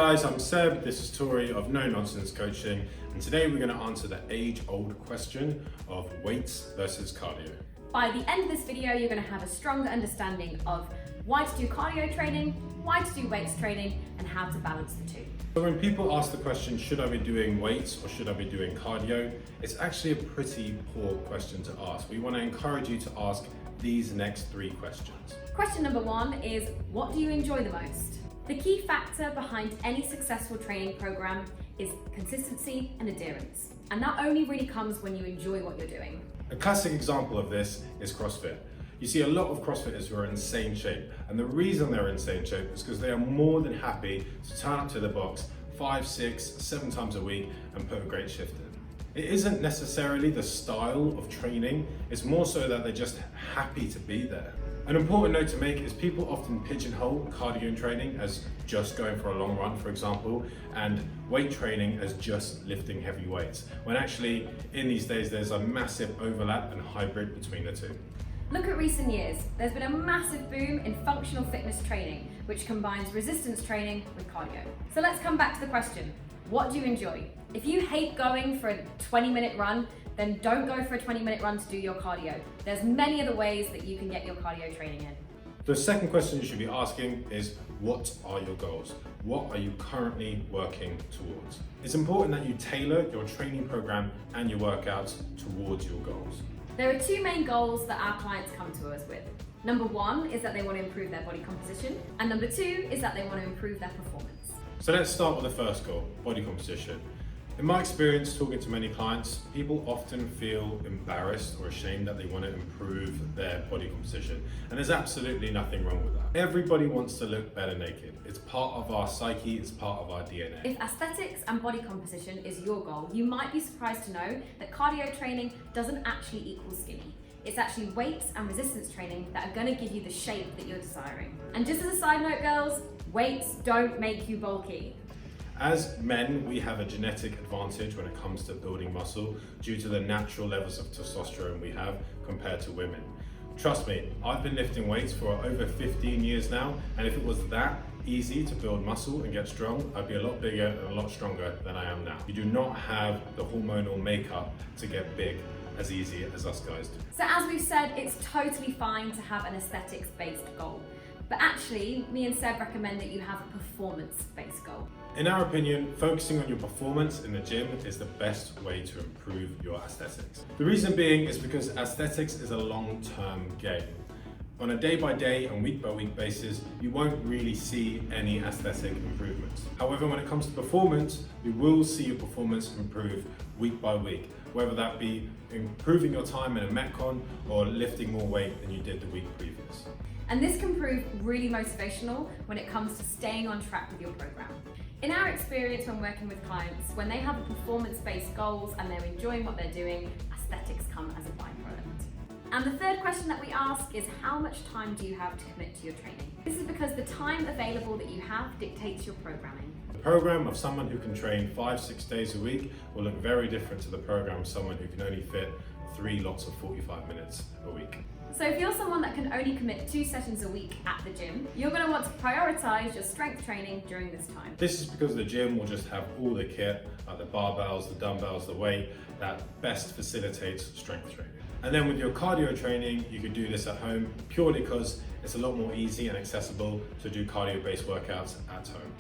guys, I'm Seb, this is Tori of No Nonsense Coaching, and today we're going to answer the age-old question of weights versus cardio. By the end of this video, you're going to have a stronger understanding of why to do cardio training, why to do weights training, and how to balance the two. So when people ask the question, should I be doing weights or should I be doing cardio? It's actually a pretty poor question to ask. We want to encourage you to ask these next three questions. Question number one is, what do you enjoy the most? The key factor behind any successful training program is consistency and adherence. And that only really comes when you enjoy what you're doing. A classic example of this is CrossFit. You see a lot of CrossFitters who are in insane shape, and the reason they're in insane shape is because they are more than happy to turn up to the box 5, 6, 7 times a week and put a great shift in. It isn't necessarily the style of training, it's more so that they're just happy to be there. An important note to make is people often pigeonhole cardio training as just going for a long run, for example, and weight training as just lifting heavy weights, when actually in these days there's a massive overlap and hybrid between the two. Look at recent years. There's been a massive boom in functional fitness training, which combines resistance training with cardio. So let's come back to the question, what do you enjoy? If you hate going for a 20-minute run, then don't go for a 20-minute run to do your cardio. There's many other ways that you can get your cardio training in. The second question you should be asking is, what are your goals? What are you currently working towards? It's important that you tailor your training program and your workouts towards your goals. There are two main goals that our clients come to us with. Number one is that they want to improve their body composition, and number two is that they want to improve their performance. So let's start with the first goal, body composition. In my experience talking to many clients, people often feel embarrassed or ashamed that they want to improve their body composition. And there's absolutely nothing wrong with that. Everybody wants to look better naked. It's part of our psyche, it's part of our DNA. If aesthetics and body composition is your goal, you might be surprised to know that cardio training doesn't actually equal skinny. It's actually weights and resistance training that are going to give you the shape that you're desiring. And just as a side note, girls, weights don't make you bulky. As men, we have a genetic advantage when it comes to building muscle due to the natural levels of testosterone we have compared to women. Trust me, I've been lifting weights for over 15 years now, and if it was that easy to build muscle and get strong, I'd be a lot bigger and a lot stronger than I am now. You do not have the hormonal makeup to get big as easy as us guys do. So as we've said, it's totally fine to have an aesthetics-based goal. But actually, me and Seb recommend that you have a performance-based goal. In our opinion, focusing on your performance in the gym is the best way to improve your aesthetics. The reason being is because aesthetics is a long-term game. On a day-by-day and week-by-week basis, you won't really see any aesthetic improvements. However, when it comes to performance, you will see your performance improve week by week, whether that be improving your time in a Metcon or lifting more weight than you did the week previous. And this can prove really motivational when it comes to staying on track with your program. In our experience when working with clients, when they have performance-based goals and they're enjoying what they're doing, aesthetics come as a byproduct. And the third question that we ask is, how much time do you have to commit to your training? This is because the time available that you have dictates your programming. The program of someone who can train 5-6 days a week will look very different to the program of someone who can only fit 3 lots of 45 minutes a week. So if you're someone that can only commit 2 sessions a week at the gym, you're going to want to prioritize your strength training during this time. This is because the gym will just have all the kit, like the barbells, the dumbbells, the weight, that best facilitates strength training. And then with your cardio training, you could do this at home purely because it's a lot more easy and accessible to do cardio-based workouts at home.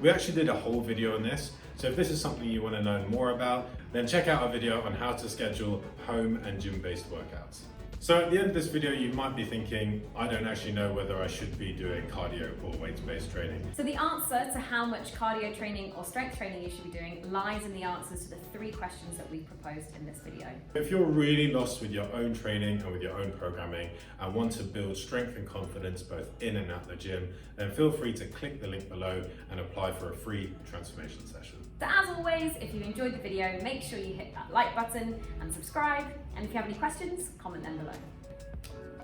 We actually did a whole video on this, so if this is something you want to learn more about, then check out our video on how to schedule home and gym-based workouts. So at the end of this video, you might be thinking, I don't actually know whether I should be doing cardio or weight-based training. So the answer to how much cardio training or strength training you should be doing lies in the answers to the 3 questions that we proposed in this video. If you're really lost with your own training and with your own programming and want to build strength and confidence both in and out the gym, then feel free to click the link below and apply for a free transformation session. So as always, if you enjoyed the video, make sure you hit that like button and subscribe. And if you have any questions, comment them below.